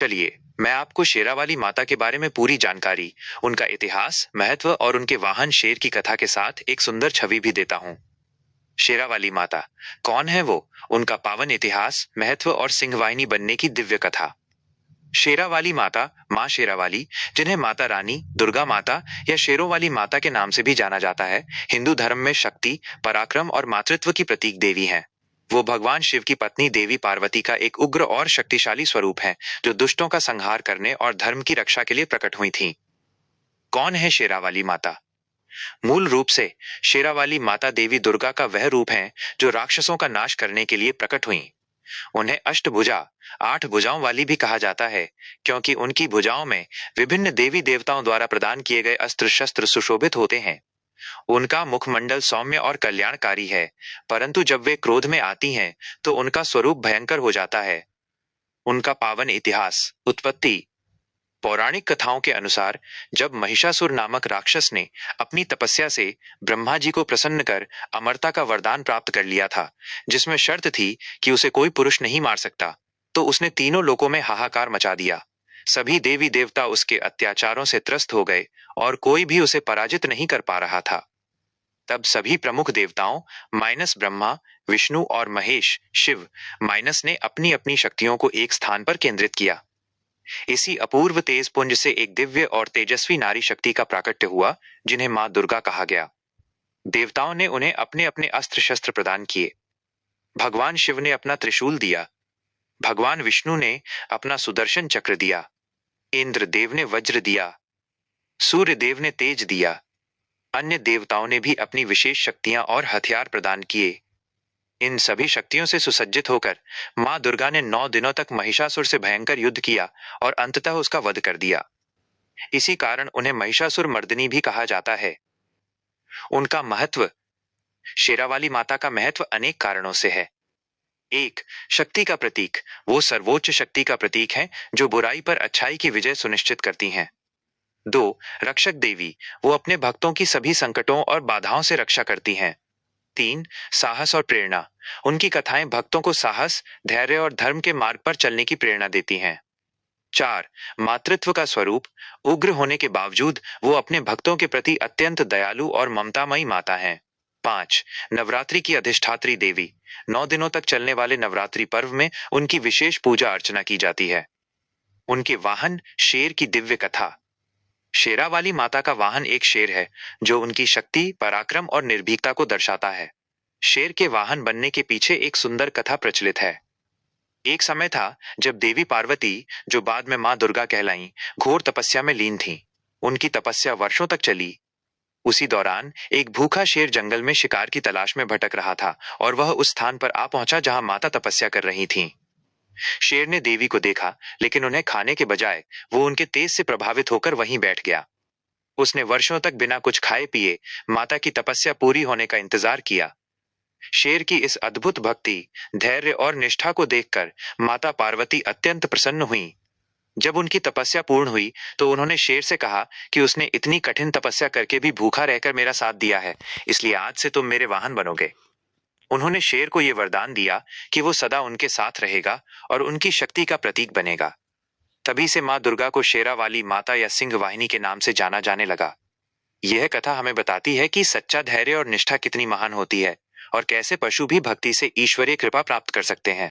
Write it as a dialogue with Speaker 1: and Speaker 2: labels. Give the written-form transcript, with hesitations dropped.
Speaker 1: चलिए, मैं आपको शेरावाली माता के बारे में पूरी जानकारी, उनका इतिहास, महत्व और उनके वाहन शेर की कथा के साथ एक सुंदर छवि भी देता हूँ। शेरावाली माता कौन है वो? उनका पावन इतिहास, महत्व और सिंहवाहिनी बनने की दिव्य कथा। शेरावाली माता, माँ शेरावाली, जिन्हें माता रानी, दुर्गा माता या शेरों वाली माता के नाम से भी जाना जाता है, हिंदू धर्म में शक्ति, पराक्रम और मातृत्व की प्रतीक देवी हैं। वो भगवान शिव की पत्नी देवी पार्वती का एक उग्र और शक्तिशाली स्वरूप है, जो दुष्टों का संहार करने और धर्म की रक्षा के लिए प्रकट हुई थीं। कौन है शेरावाली माता? मूल रूप से शेरावाली माता देवी दुर्गा का वह रूप है जो राक्षसों का नाश करने के लिए प्रकट हुई। उन्हें अष्टभुजा, 8 भुजाओं वाली भी कहा जाता है, क्योंकि उनकी भुजाओं में विभिन्न देवी देवताओं द्वारा प्रदान किए गए अस्त्र शस्त्र सुशोभित होते हैं। उनका मुखमंडल सौम्य और कल्याणकारी है, परंतु जब वे क्रोध में आती हैं, तो उनका स्वरूप भयंकर हो जाता है। उनका पावन इतिहास, उत्पत्ति। पौराणिक कथाओं के अनुसार, जब महिषासुर नामक राक्षस ने अपनी तपस्या से ब्रह्मा जी को प्रसन्न कर अमरता का वरदान प्राप्त कर लिया था, जिसमें शर्त थी कि उसे कोई पुरुष नहीं मार सकता, तो उसने तीनों लोकों में हाहाकार मचा दिया। सभी देवी देवता उसके अत्याचारों से त्रस्त हो गए और कोई भी उसे पराजित नहीं कर पा रहा था। तब सभी प्रमुख देवताओं माइनस ब्रह्मा, विष्णु और महेश शिव माइनस ने अपनी अपनी शक्तियों को एक स्थान पर केंद्रित किया। इसी अपूर्व तेज पुंज से एक दिव्य और तेजस्वी नारी शक्ति का प्राकट्य हुआ, जिन्हें मां दुर्गा कहा गया। देवताओं ने उन्हें अपने अपने अस्त्र शस्त्र प्रदान किए। भगवान शिव ने अपना त्रिशूल दिया, भगवान विष्णु ने अपना सुदर्शन चक्र दिया, इंद्र देव ने वज्र दिया, सूर्य देव ने तेज दिया। अन्य देवताओं ने भी अपनी विशेष शक्तियां और हथियार प्रदान किए। इन सभी शक्तियों से सुसज्जित होकर मां दुर्गा ने 9 दिनों तक महिषासुर से भयंकर युद्ध किया और अंततः उसका वध कर दिया। इसी कारण उन्हें महिषासुर मर्दिनी भी कहा जाता है। उनका महत्व। शेरावाली माता का महत्व अनेक कारणों से है। 1. शक्ति का प्रतीक। वो सर्वोच्च शक्ति का प्रतीक है, जो बुराई पर अच्छाई की विजय सुनिश्चित करती हैं। 2. रक्षक देवी। वो अपने भक्तों की सभी संकटों और बाधाओं से रक्षा करती हैं। 3. साहस और प्रेरणा। उनकी कथाएं भक्तों को साहस, धैर्य और धर्म के मार्ग पर चलने की प्रेरणा देती हैं। 4. मातृत्व का स्वरूप। उग्र होने के बावजूद वो अपने भक्तों के प्रति अत्यंत दयालु और ममतामयी माता हैं। 5. नवरात्रि की अधिष्ठात्री देवी। 9 दिनों तक चलने वाले नवरात्रि पर्व में उनकी विशेष पूजा अर्चना की जाती है। उनके वाहन शेर की दिव्य कथा। शेरावाली माता का वाहन एक शेर है, जो उनकी शक्ति, पराक्रम और निर्भीकता को दर्शाता है। शेर के वाहन बनने के पीछे एक सुंदर कथा प्रचलित है। एक समय था जब देवी पार्वती, जो बाद में मां दुर्गा कहलाईं, घोर तपस्या में लीन थीं। उनकी तपस्या वर्षों तक चली। उसी दौरान एक भूखा शेर जंगल में शिकार की तलाश में भटक रहा था और वह उस स्थान पर आ पहुंचा जहां माता तपस्या कर रही थीं। शेर ने देवी को देखा, लेकिन उन्हें खाने के बजाय वो उनके तेज से प्रभावित होकर वहीं बैठ गया। उसने वर्षों तक बिना कुछ खाए पिए माता की तपस्या पूरी होने का इंतजार किया। शेर की इस अद्भुत भक्ति, धैर्य और निष्ठा को देखकर माता पार्वती अत्यंत प्रसन्न हुई। जब उनकी तपस्या पूर्ण हुई, तो उन्होंने शेर से कहा कि उसने इतनी कठिन तपस्या करके भी भूखा रहकर मेरा साथ दिया है, इसलिए आज से तुम मेरे वाहन बनोगे। उन्होंने शेर को यह वरदान दिया कि वो सदा उनके साथ रहेगा और उनकी शक्ति का प्रतीक बनेगा। तभी से मां दुर्गा को शेरावाली माता या सिंह वाहिनी के नाम से जाना जाने लगा। यह कथा हमें बताती है कि सच्चा धैर्य और निष्ठा कितनी महान होती है और कैसे पशु भी भक्ति से ईश्वरीय कृपा प्राप्त कर सकते हैं।